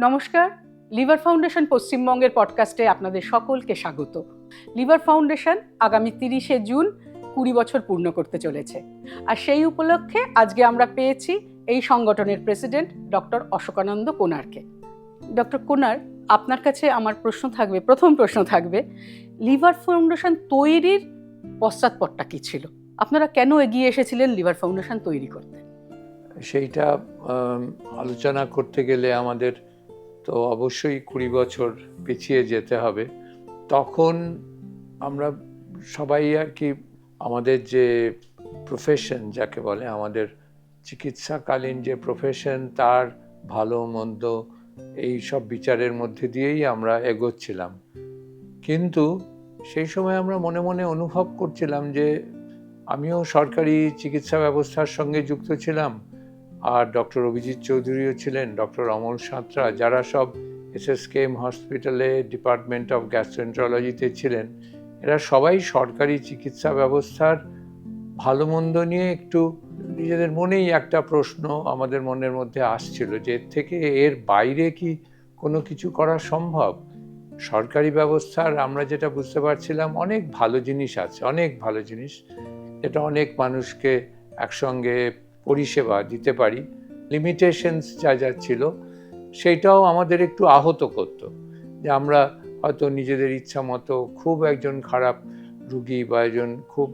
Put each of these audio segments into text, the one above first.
নমস্কার, liver foundation পশ্চিমবঙ্গের পডকাস্টে আপনাদের সকলকে স্বাগত। লিভার ফাউন্ডেশন আগামী 30শে জুন 20 বছর পূর্ণ করতে চলেছে, আর সেই উপলক্ষে আজকে আমরা পেয়েছি এই সংগঠনের প্রেসিডেন্ট ডক্টর অশোকানন্দ কোনারকে। ডক্টর কোনার, আপনার কাছে আমার প্রথম প্রশ্ন থাকবে, লিভার ফাউন্ডেশন তৈরির পশ্চাৎপটটা কী ছিল? আপনারা কেন এগিয়ে এসেছিলেন লিভার ফাউন্ডেশন তৈরি করতে? সেইটা আলোচনা করতে গেলে আমাদের তো অবশ্যই 20 বছর পিছিয়ে যেতে হবে। তখন আমরা সবাই আর কি আমাদের যে প্রফেশন যাকে বলে, আমাদের চিকিৎসাকালীন যে প্রফেশন, তার ভালো মন্দ এই সব বিচারের মধ্যে দিয়েই আমরা এগোচ্ছিলাম। কিন্তু সেই সময় আমরা মনে মনে অনুভব করছিলাম যে আমিও সরকারি চিকিৎসা ব্যবস্থার সঙ্গে যুক্ত ছিলাম, আর ডক্টর অভিজিৎ চৌধুরীও ছিলেন, ডক্টর অমল সাঁতরা, যারা সব SSKM হসপিটালে ডিপার্টমেন্ট অফ গ্যাস্ট্রোএন্টারোলজিতে ছিলেন। এরা সবাই সরকারি চিকিৎসা ব্যবস্থার ভালো মন্দ নিয়ে একটু নিজেদের মনেই একটা প্রশ্ন আমাদের মনের মধ্যে আসছিল যে এর থেকে এর বাইরে কি কোনো কিছু করা সম্ভব। সরকারি ব্যবস্থার আমরা যেটা বুঝতে পারছিলাম, অনেক ভালো জিনিস আছে, অনেক ভালো জিনিস, যেটা অনেক মানুষকে একসঙ্গে পরিষেবা দিতে পারি। লিমিটেশনস যা যা ছিল সেইটাও আমাদের একটু আহত করতো, যে আমরা হয়তো নিজেদের ইচ্ছা মতো খুব একজন খারাপ রুগী বা একজন খুব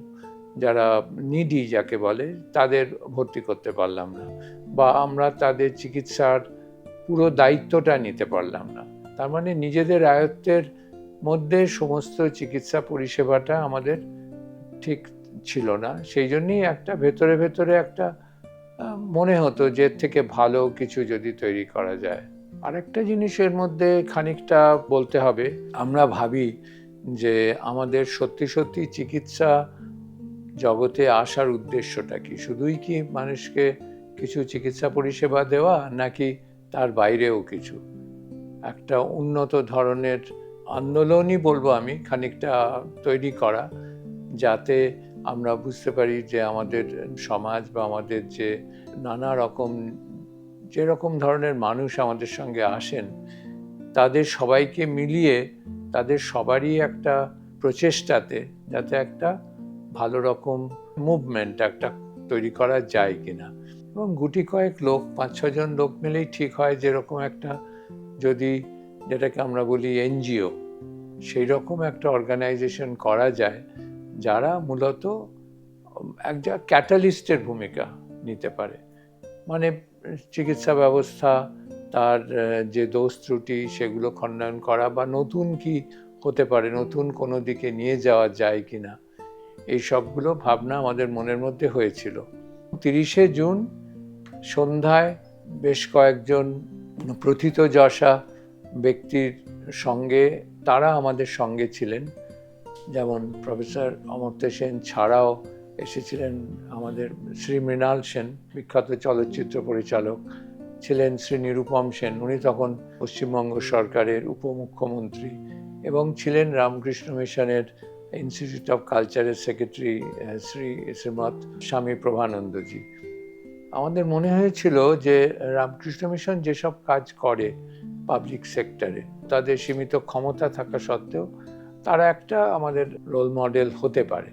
যারা নিডি যাকে বলে তাদের ভর্তি করতে পারলাম না, বা আমরা তাদের চিকিৎসার পুরো দায়িত্বটা নিতে পারলাম না। তার মানে নিজেদের আয়ত্তের মধ্যে সমস্ত চিকিৎসা পরিষেবাটা আমাদের ঠিক ছিল না। সেই জন্যই একটা ভেতরে ভেতরে একটা মনে হতো যে এর থেকে ভালো কিছু যদি তৈরি করা যায়। আরেকটা জিনিসের মধ্যে খানিকটা বলতে হবে, আমরা ভাবি যে আমাদের সত্যি সত্যি চিকিৎসা জগতে আসার উদ্দেশ্যটা কি? শুধুই কি মানুষকে কিছু চিকিৎসা পরিষেবা দেওয়া, নাকি তার বাইরেও কিছু একটা উন্নত ধরনের আন্দোলনই বলবো আমি, খানিকটা তৈরি করা, যাতে আমরা বুঝতে পারি যে আমাদের সমাজ বা আমাদের যে নানা রকম যেরকম ধরনের মানুষ আমাদের সঙ্গে আসেন, তাদের সবাইকে মিলিয়ে তাদের সবারই একটা প্রচেষ্টাতে যাতে একটা ভালো রকম মুভমেন্ট একটা তৈরি করা যায় কিনা। এবং গুটি কয়েক লোক, 5-6 জন লোক মিলেই ঠিক হয় যেরকম একটা, যদি যেটাকে আমরা বলি NGO, সেই রকম একটা অর্গানাইজেশন করা যায় যারা মূলত একটা ক্যাটালিস্টের ভূমিকা নিতে পারে। মানে চিকিৎসা ব্যবস্থা তার যে দোষ ত্রুটি সেগুলো খণ্ডন করা, বা নতুন কি হতে পারে, নতুন কোনো দিকে নিয়ে যাওয়া যায় কিনা, এই সবগুলো ভাবনা আমাদের মনের মধ্যে হয়েছিল। 30শে জুন সন্ধ্যায় বেশ কয়েকজন প্রথিতযশা ব্যক্তির সঙ্গে, তারা আমাদের সঙ্গে ছিলেন, যেমন প্রফেসর অমর্ত্য সেন ছাড়াও এসেছিলেন আমাদের শ্রী মৃণাল সেন, বিখ্যাত চলচ্চিত্র পরিচালক, ছিলেন শ্রী নিরুপম সেন, উনি তখন পশ্চিমবঙ্গ সরকারের উপমুখ্যমন্ত্রী, এবং ছিলেন রামকৃষ্ণ মিশনের ইনস্টিটিউট অফ কালচারের সেক্রেটারি শ্রীমৎ স্বামী প্রভানন্দজি। আমাদের মনে হয়েছিল যে রামকৃষ্ণ মিশন যেসব কাজ করে পাবলিক সেক্টরে, তাদের সীমিত ক্ষমতা থাকা সত্ত্বেও তারা একটা আমাদের রোল মডেল হতে পারে।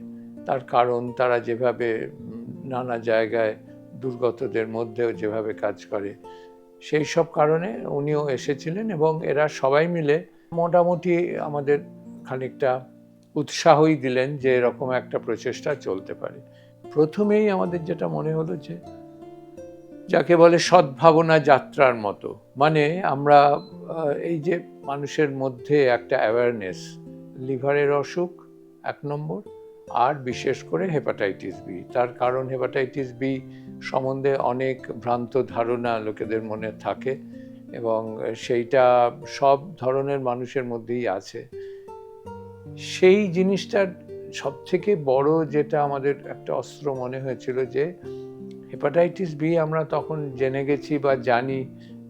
তার কারণ তারা যেভাবে নানা জায়গায় দুর্গতদের মধ্যেও যেভাবে কাজ করে, সেই সব কারণে উনিও এসেছিলেন, এবং এরা সবাই মিলে মোটামুটি আমাদের খানিকটা উৎসাহই দিলেন যে এরকম একটা প্রচেষ্টা চলতে পারে। প্রথমেই আমাদের যেটা মনে হলো যে যাকে বলে সদ্ভাবনা যাত্রার মতো, মানে আমরা এই যে মানুষের মধ্যে একটা অ্যাওয়ারনেস, লিভারের অসুখ 1 নম্বর, আর বিশেষ করে হেপাটাইটিস বি। তার কারণ হেপাটাইটিস বি সম্বন্ধে অনেক ভ্রান্ত ধারণা লোকেদের মনে থাকে, এবং সেইটা সব ধরনের মানুষের মধ্যেই আছে। সেই জিনিসটার সব থেকে বড় যেটা আমাদের একটা অস্ত্র মনে হয়েছিল, যে হেপাটাইটিস বি আমরা তখন জেনে গেছি বা জানি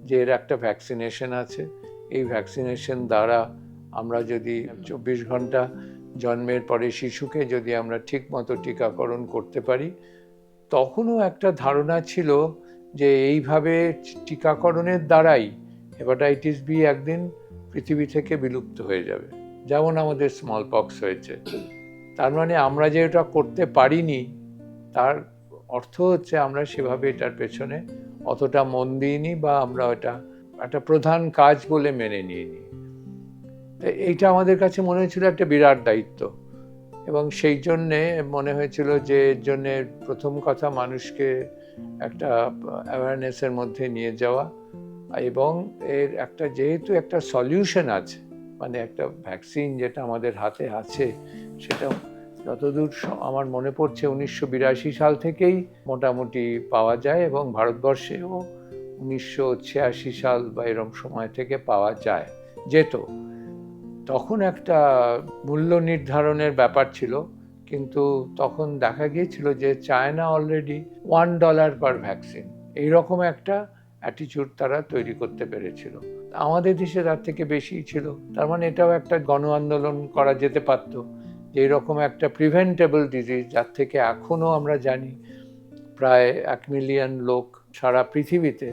যে এর একটা ভ্যাকসিনেশন আছে। এই ভ্যাকসিনেশন দ্বারা আমরা যদি 24 ঘন্টা জন্মের পরে শিশুকে যদি আমরা ঠিক মতো টিকাকরণ করতে পারি, তখনও একটা ধারণা ছিল যে এইভাবে টিকাকরণের দ্বারাই হেপাটাইটিস বি একদিন পৃথিবী থেকে বিলুপ্ত হয়ে যাবে, যেমন আমাদের স্মল পক্স হয়েছে। তার মানে আমরা যে এটা করতে পারিনি তার অর্থ হচ্ছে আমরা সেভাবে এটার পেছনে অতটা মন দিইনি, বা আমরা এটা একটা প্রধান কাজ বলে মেনে নিইনি। এইটা আমাদের কাছে মনে হয়েছিল একটা বিরাট দায়িত্ব, এবং সেই জন্যে মনে হয়েছিল যে এর জন্যে প্রথম কথা মানুষকে একটা অ্যাওয়ারনেসের মধ্যে নিয়ে যাওয়া, এবং এর একটা যেহেতু একটা সলিউশন আছে, মানে একটা ভ্যাকসিন যেটা আমাদের হাতে আছে, সেটা যতদূর আমার মনে পড়ছে 1982 সাল থেকেই মোটামুটি পাওয়া যায়, এবং ভারতবর্ষেও 1986 সাল বা এরম সময় থেকে পাওয়া যেত। তখন একটা মূল্য নির্ধারণের ব্যাপার ছিল, কিন্তু তখন দেখা গিয়েছিল যে চায়না অলরেডি $1 পার ভ্যাকসিন এইরকম একটা অ্যাটিটিউড তারা তৈরি করতে পেরেছিল। আমাদের দেশে তার থেকে বেশি ছিল। তার মানে এটাও একটা গণ আন্দোলন করা যেতে পারত, যে এইরকম একটা প্রিভেন্টেবল ডিজিজ, যার থেকে এখনও আমরা জানি প্রায় 1 মিলিয়ন লোক সারা পৃথিবীতে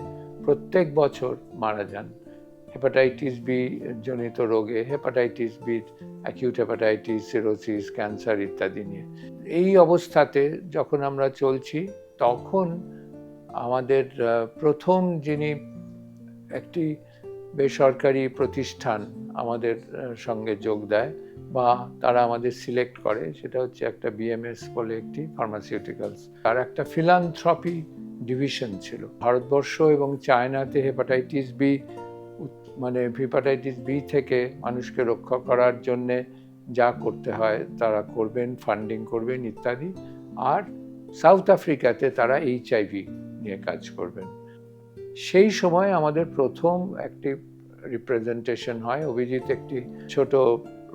প্রত্যেক বছর মারা যান হেপাটাইটিস বি জনিত রোগে, hepatitis B, acute hepatitis, cirrhosis, cancer ইত্যাদি নিয়ে। এই অবস্থাতে যখন আমরা চলছি, তখন আমাদের প্রথম যিনি একটি বেসরকারি প্রতিষ্ঠান আমাদের সঙ্গে যোগ দেয় বা তারা আমাদের সিলেক্ট করে, সেটা হচ্ছে একটা বিএমএস বলে একটি ফার্মাসিউটিক্যালস, আর একটা ফিলান্থ্রপি ডিভিশন ছিল। ভারতবর্ষ এবং চায়নাতে হেপাটাইটিস বি থেকে মানুষকে রক্ষা করার জন্যে যা করতে হয় তারা করবেন, ফান্ডিং করবেন ইত্যাদি। আর সাউথ আফ্রিকাতে তারা HIV নিয়ে কাজ করবেন। সেই সময় আমাদের প্রথম একটি রিপ্রেজেন্টেশন হয়। অভিজিৎ একটি ছোট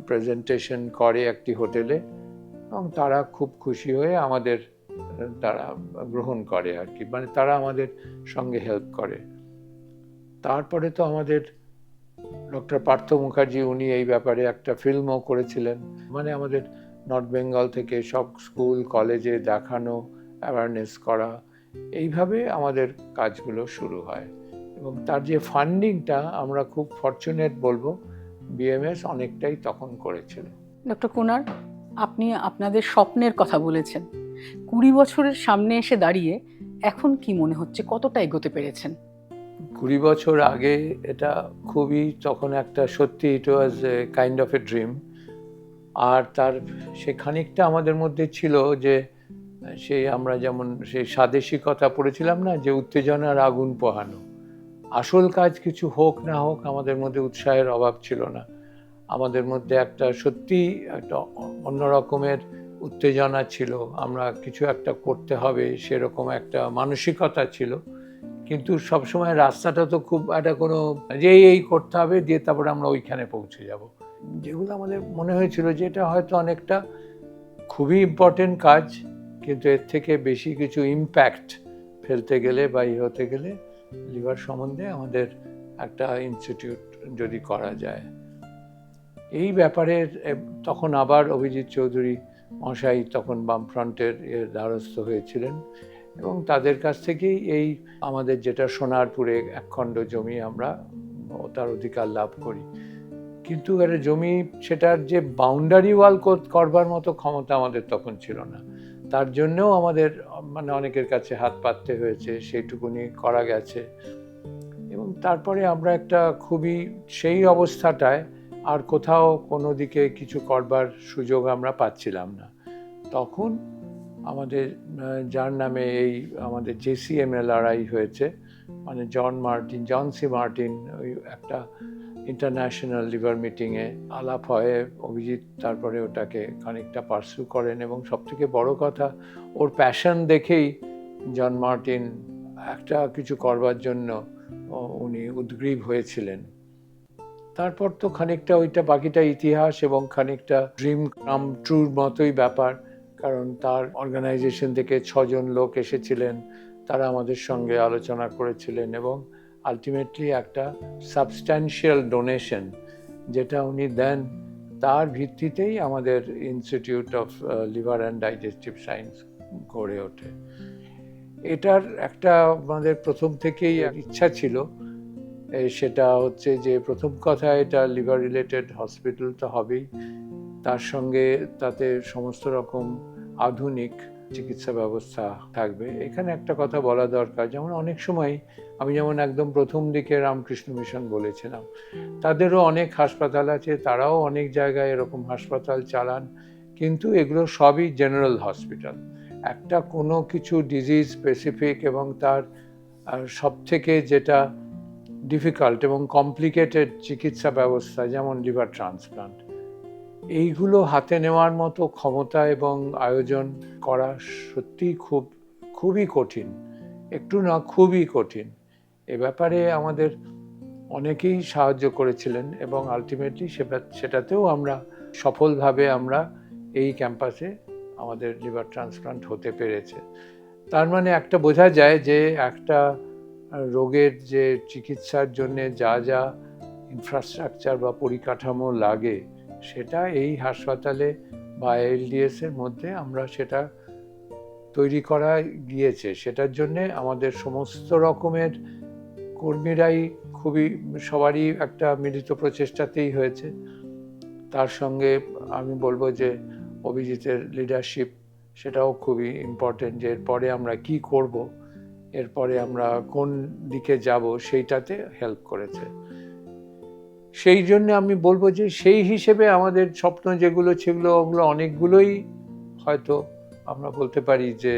প্রেজেন্টেশন করে একটি হোটেলে, এবং তারা খুব খুশি হয়ে আমাদের তারা গ্রহণ করে আর কি, মানে তারা আমাদের সঙ্গে হেল্প করে। তারপরে তো আমাদের ডক্টর পার্থ মুখার্জি, উনি এই ব্যাপারে একটা ফিল্মও করেছিলেন, মানে আমাদের নর্থ বেঙ্গল থেকে সব স্কুল কলেজে দেখানো, অ্যাওয়ারনেস করা, এইভাবে আমাদের কাজগুলো শুরু হয়। এবং তার যে ফান্ডিংটা, আমরা খুব ফরচুনেট বলবো, বিএমএস অনেকটাই তখন করেছিল। ডক্টর কুনার, আপনি আপনাদের স্বপ্নের কথা বলেছেন। 20 বছরের সামনে এসে দাঁড়িয়ে এখন কি মনে হচ্ছে, কতটা এগোতে পেরেছেন? 20 বছর আগে এটা খুবই, তখন একটা সত্যি, it was a kind of a dream. আর তার সে খানিকটা আমাদের মধ্যে ছিল যে সেই আমরা যেমন সেই স্বাদেশিকতা পড়েছিলাম না, যে উত্তেজনার আগুন পোহানো। আসল কাজ কিছু হোক না হোক, আমাদের মধ্যে উৎসাহের অভাব ছিল না। আমাদের মধ্যে একটা সত্যি একটা অন্য রকমের উত্তেজনা ছিল, আমরা কিছু একটা করতে হবে সেরকম একটা মানসিকতা ছিল। কিন্তু সবসময় রাস্তাটা তো খুব একটা কোনো যে এই করতে হবে দিয়ে তারপরে আমরা ওইখানে পৌঁছে যাব, যেগুলো আমাদের মনে হয়েছিল যে এটা হয়তো অনেকটা খুবই ইম্পর্টেন্ট কাজ, কিন্তু এর থেকে বেশি কিছু ইম্প্যাক্ট ফেলতে গেলে বা হতে গেলে লিভার সম্বন্ধে আমাদের একটা ইনস্টিটিউট যদি করা যায়। এই ব্যাপারে তখন আবার অভিজিৎ চৌধুরী মশাই তখন বামফ্রন্টের দ্বারস্থ হয়েছিলেন, এবং তাদের কাছ থেকেই এই আমাদের যেটা সোনারপুরে একখণ্ড জমি আমরা তার অধিকার লাভ করি। কিন্তু একটা জমি, সেটার যে বাউন্ডারি ওয়াল করবার মতো ক্ষমতা আমাদের তখন ছিল না। তার জন্যও আমাদের মানে অনেকের কাছে হাত পাততে হয়েছে, সেইটুকুনি করা গেছে। এবং তারপরে আমরা একটা খুবই সেই অবস্থাটায় আর কোথাও কোনো দিকে কিছু করবার সুযোগ আমরা পাচ্ছিলাম না। তখন আমাদের যার নামে এই আমাদের JCMLRI হয়েছে, মানে জন সি মার্টিন, ওই একটা ইন্টারন্যাশনাল লিভার মিটিংয়ে আলাপ হয়, অভিজিৎ তারপরে ওটাকে খানিকটা পার্সু করেন, এবং সবথেকে বড় কথা ওর প্যাশন দেখেই জন মার্টিন একটা কিছু করবার জন্য উনি উদ্গ্রীব হয়েছিলেন। তারপর তো খানিকটা ওইটা বাকিটা ইতিহাস, এবং খানিকটা ড্রিম কাম ট্রুর মতোই ব্যাপার, কারণ তার অর্গানাইজেশন থেকে 6 জন লোক এসেছিলেন, তারা আমাদের সঙ্গে আলোচনা করেছিলেন, এবং আলটিমেটলি একটা সাবস্ট্যান্সিয়াল ডোনেশন যেটা উনি দেন, তার ভিত্তিতেই আমাদের institute of liver and digestive science গড়ে ওঠে। এটার একটা আমাদের প্রথম থেকেই ইচ্ছা ছিল সেটা হচ্ছে যে প্রথম কথা, এটা লিভার রিলেটেড হসপিটাল তো হবেই, তার সঙ্গে তাতে সমস্ত রকম আধুনিক চিকিৎসা ব্যবস্থা থাকবে। এখানে একটা কথা বলা দরকার, যেমন অনেক সময় আমি যেমন একদম প্রথম দিকে রামকৃষ্ণ মিশন বলেছিলাম, তাদেরও অনেক হাসপাতাল আছে, তারাও অনেক জায়গায় এরকম হাসপাতাল চালান, কিন্তু এগুলো সবই জেনারেল হসপিটাল। একটা কোনো কিছু ডিজিজ স্পেসিফিক এবং তার সব থেকে যেটা ডিফিকাল্ট এবং কমপ্লিকেটেড চিকিৎসা ব্যবস্থা, যেমন লিভার ট্রান্সপ্লান্ট, এইগুলো হাতে নেওয়ার মতো ক্ষমতা এবং আয়োজন করা সত্যিই খুবই কঠিন, একটু না খুবই কঠিন। এ ব্যাপারে আমাদের অনেকেই সাহায্য করেছিলেন এবং আলটিমেটলি সেটাতেও আমরা সফলভাবে আমরা এই ক্যাম্পাসে আমাদের লিভার ট্রান্সপ্লান্ট হতে পেরেছে। তার মানে একটা বোঝা যায় যে একটা রোগের যে চিকিৎসার জন্য যা যা ইনফ্রাস্ট্রাকচার বা পরিকাঠামো লাগে, সেটা এই হাসপাতালে বা এলডিএস এর মধ্যে আমরা সেটা তৈরি করা গিয়েছে। সেটার জন্যে আমাদের সমস্ত রকমের কর্মীরাই সবারই একটা মিলিত প্রচেষ্টাতেই হয়েছে। তার সঙ্গে আমি বলবো যে অভিজিতের লিডারশিপ, সেটাও খুবই ইম্পর্টেন্ট, যে এরপরে আমরা কি করব, এরপরে আমরা কোন দিকে যাব, সেইটাতে হেল্প করেছে। সেই জন্য আমি বলবো যে সেই হিসেবে আমাদের স্বপ্ন যেগুলো ছিল, ওগুলো অনেকগুলোই হয়তো আমরা বলতে পারি যে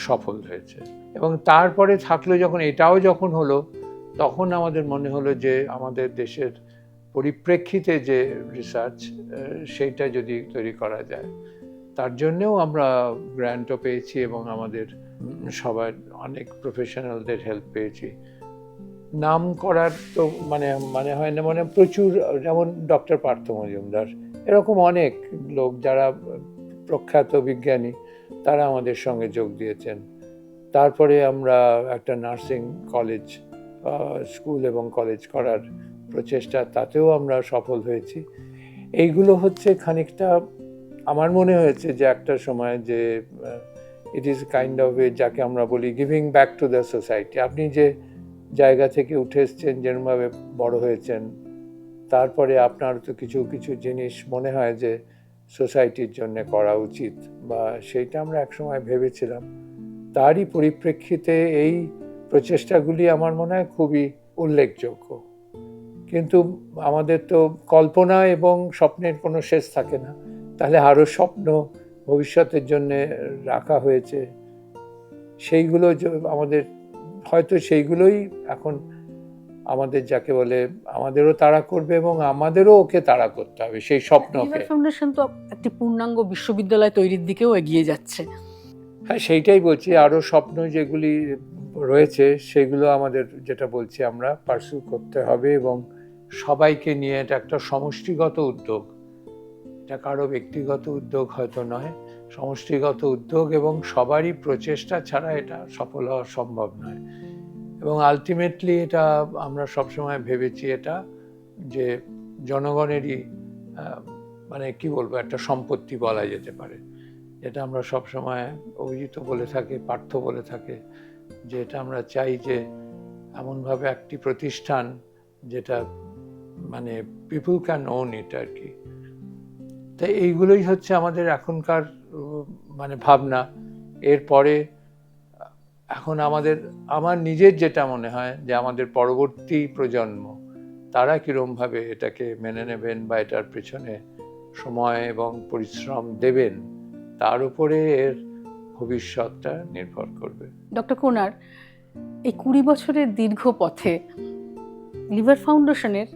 সফল হয়েছে। এবং তারপরে থাকলো যখন এটাও যখন হলো, তখন আমাদের মনে হলো যে আমাদের দেশের পরিপ্রেক্ষিতে যে রিসার্চ, সেইটা যদি তৈরি করা যায়, তার জন্যেও আমরা গ্র্যান্টও পেয়েছি এবং আমাদের সবার অনেক প্রফেশনালদের হেল্প পেয়েছি। নাম করার তো মানে হয় না, মানে প্রচুর, যেমন ডক্টর পার্থ মজুমদার, এরকম অনেক লোক যারা প্রখ্যাত বিজ্ঞানী, তারা আমাদের সঙ্গে যোগ দিয়েছেন। তারপরে আমরা একটা নার্সিং কলেজ, স্কুল এবং কলেজ করার প্রচেষ্টা, তাতেও আমরা সফল হয়েছি। এইগুলো হচ্ছে খানিকটা, আমার মনে হয়েছে যে একটা সময় যে ইট ইজ কাইন্ড অফ এ, যাকে আমরা বলি giving back to the society. আপনি যে জায়গা থেকে উঠে এসছেন, যেরকমভাবে বড় হয়েছেন, তারপরে আপনার তো কিছু কিছু জিনিস মনে হয় যে সোসাইটির জন্য করা উচিত, বা সেইটা আমরা একসময় ভেবেছিলাম। তারই পরিপ্রেক্ষিতে এই প্রচেষ্টাগুলি আমার মনে হয় খুবই উল্লেখযোগ্য। কিন্তু আমাদের তো কল্পনা এবং স্বপ্নের কোনো শেষ থাকে না, তাহলে আরও স্বপ্ন ভবিষ্যতের জন্য রাখা হয়েছে। সেইগুলো আমাদের হয়তো সেইগুলোই এখন আমাদের, যাকে বলে, আমাদেরও তাড়া করবে এবং আমাদেরও ওকে তাড়া করতে হবে সেই স্বপ্নকে। লিভার ফাউন্ডেশন তো একটি পূর্ণাঙ্গ বিশ্ববিদ্যালয় তৈরির দিকেও এগিয়ে যাচ্ছে। হ্যাঁ, সেইটাই বলছি, আরও স্বপ্ন যেগুলি রয়েছে সেগুলো আমাদের, যেটা বলছি, আমরা পার্সু করতে হবে এবং সবাইকে নিয়ে এটা একটা সমষ্টিগত উদ্যোগ, এটা কারো ব্যক্তিগত উদ্যোগ হয়তো নয়, সমষ্টিগত উদ্যোগ এবং সবারই প্রচেষ্টা ছাড়া এটা সফল হওয়া সম্ভব নয়। এবং আলটিমেটলি এটা আমরা সবসময় ভেবেছি এটা যে জনগণেরই মানে কি বলবো, একটা সম্পত্তি বলা যেতে পারে, যেটা আমরা সবসময় অভিজিৎ বলে থাকে, পার্থ বলে থাকে, যে এটা আমরা চাই যে এমনভাবে একটি প্রতিষ্ঠান যেটা মানে পিপল ক্যান ওন ইট আর কি। তাই এইগুলোই হচ্ছে আমাদের এখনকার মানে ভাবনা। এরপরে এখন আমার নিজের যেটা মনে হয় যে আমাদের পরবর্তী প্রজন্ম, তারা কীরকমভাবে এটাকে মেনে নেবেন বা এটার পেছনে সময় এবং পরিশ্রম দেবেন, তার উপরে এর ভবিষ্যৎটা নির্ভর করবে। ডক্টর কোনার, এই 20 বছরের দীর্ঘ পথে লিভার ফাউন্ডেশনের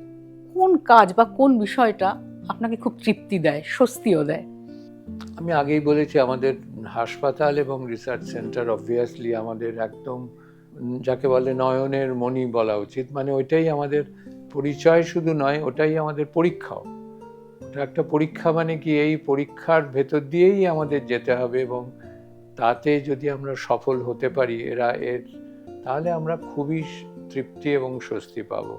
কোন কাজ বা কোন বিষয়টা আপনাকে খুব তৃপ্তি দেয়, স্বস্তিও দেয়? আমি আগেই বলেছি, আমাদের হাসপাতাল এবং রিসার্চ সেন্টার অবভিয়াসলি আমাদের একদম, যাকে বলে, নয়নের মণি বলা উচিত। মানে ওইটাই আমাদের পরিচয় শুধু নয়, ওটাই আমাদের পরীক্ষাও। ওটা একটা পরীক্ষা, মানে কি, এই পরীক্ষার ভেতর দিয়েই আমাদের যেতে হবে এবং তাতে যদি আমরা সফল হতে পারি তাহলে আমরা খুবই তৃপ্তি এবং স্বস্তি পাবো।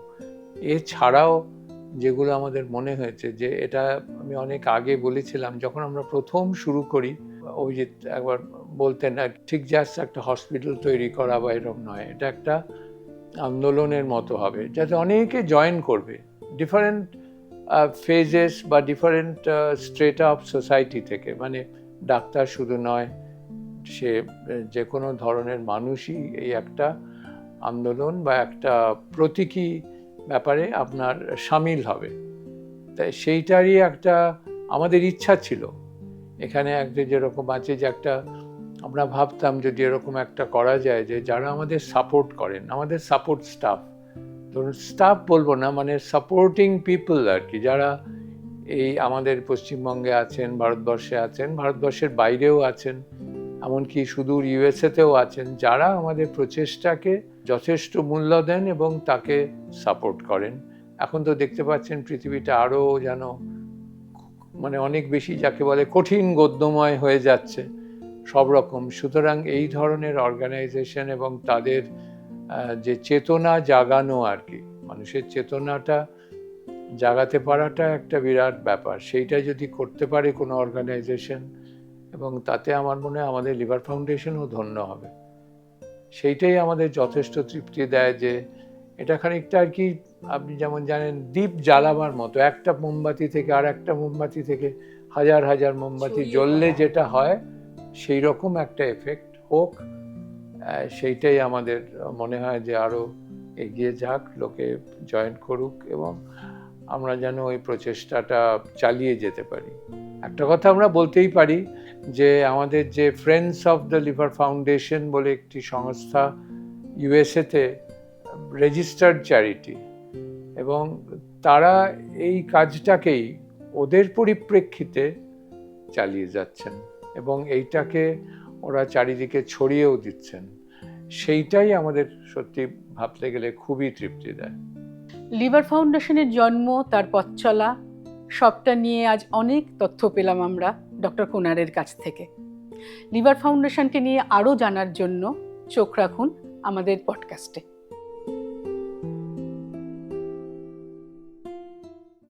এছাড়াও যেগুলো আমাদের মনে হয়েছে যে এটা আমি অনেক আগে বলেছিলাম, যখন আমরা প্রথম শুরু করি, অভিজিৎ একবার বলতেন না, ঠিক জাস্ট একটা হসপিটাল তৈরি করা বা এরকম নয়, এটা একটা আন্দোলনের মতো হবে, যাতে অনেকে জয়েন করবে ডিফারেন্ট ফেজেস বা ডিফারেন্ট স্ট্রেটা অফ সোসাইটি থেকে। মানে ডাক্তার শুধু নয়, সে যে কোনো ধরনের মানুষই এই একটা আন্দোলন বা একটা প্রতীকী ব্যাপারে আপনার সামিল হবে। তাই সেইটারই একটা আমাদের ইচ্ছা ছিল। এখানে একটা যেরকম আছে যে একটা আমরা ভাবতাম যদি এরকম একটা করা যায় যে যারা আমাদের সাপোর্ট করেন, আমাদের সাপোর্ট স্টাফ, ধরুন স্টাফ বলবো না, মানে সাপোর্টিং পিপল আর কি, যারা এই আমাদের পশ্চিমবঙ্গে আছেন, ভারতবর্ষে আছেন, ভারতবর্ষের বাইরেও আছেন, এমনকি সুদূর ইউএসএতেও আছেন, যারা আমাদের প্রচেষ্টাকে যথেষ্ট মূল্য দেন এবং তাকে সাপোর্ট করেন। এখন তো দেখতে পাচ্ছেন পৃথিবীটা আরও যেন মানে অনেক বেশি যাকে বলে কঠিন গদ্যময় হয়ে যাচ্ছে সব রকম। সুতরাং এই ধরনের অর্গানাইজেশন এবং তাদের যে চেতনা জাগানো আর কি, মানুষের চেতনাটা জাগাতে পারাটা একটা বিরাট ব্যাপার। সেইটা যদি করতে পারে কোনো অর্গানাইজেশন, এবং তাতে আমার মনে হয় আমাদের লিভার ফাউন্ডেশনও ধন্য হবে। সেইটাই আমাদের যথেষ্ট তৃপ্তি দেয় যে এটা খানিকটা আর কি, আপনি যেমন জানেন দীপ জ্বালাবার মতো, একটা মোমবাতি থেকে আর একটা মোমবাতি থেকে হাজার হাজার মোমবাতি জ্বললে যেটা হয় সেই রকম একটা এফেক্ট হোক। সেইটাই আমাদের মনে হয় যে আরও এগিয়ে যাক, লোকে জয়েন করুক এবং আমরা যেন ওই প্রচেষ্টাটা চালিয়ে যেতে পারি। একটা কথা আমরা বলতেই পারি যে আমাদের যে friends of the liver foundation বলে একটি সংস্থা ইউএসএতে রেজিস্টার্ড চ্যারিটি, এবং তারা এই কাজটাকেই ওদের পরিপ্রেক্ষিতে চালিয়ে যাচ্ছেন এবং এইটাকে ওরা চারিদিকে ছড়িয়েও দিচ্ছেন। সেইটাই আমাদের সত্যি ভাবতে গেলে খুবই তৃপ্তি দেয়। লিভার ফাউন্ডেশনের জন্ম, তার পথ চলা, সবটা নিয়ে আজ অনেক তথ্য পেলাম আমরা ডক্টর কুনারের কাছ থেকে। লিভার ফাউন্ডেশনকে নিয়ে আরও জানার জন্য চোখ রাখুন আমাদের পডকাস্টে।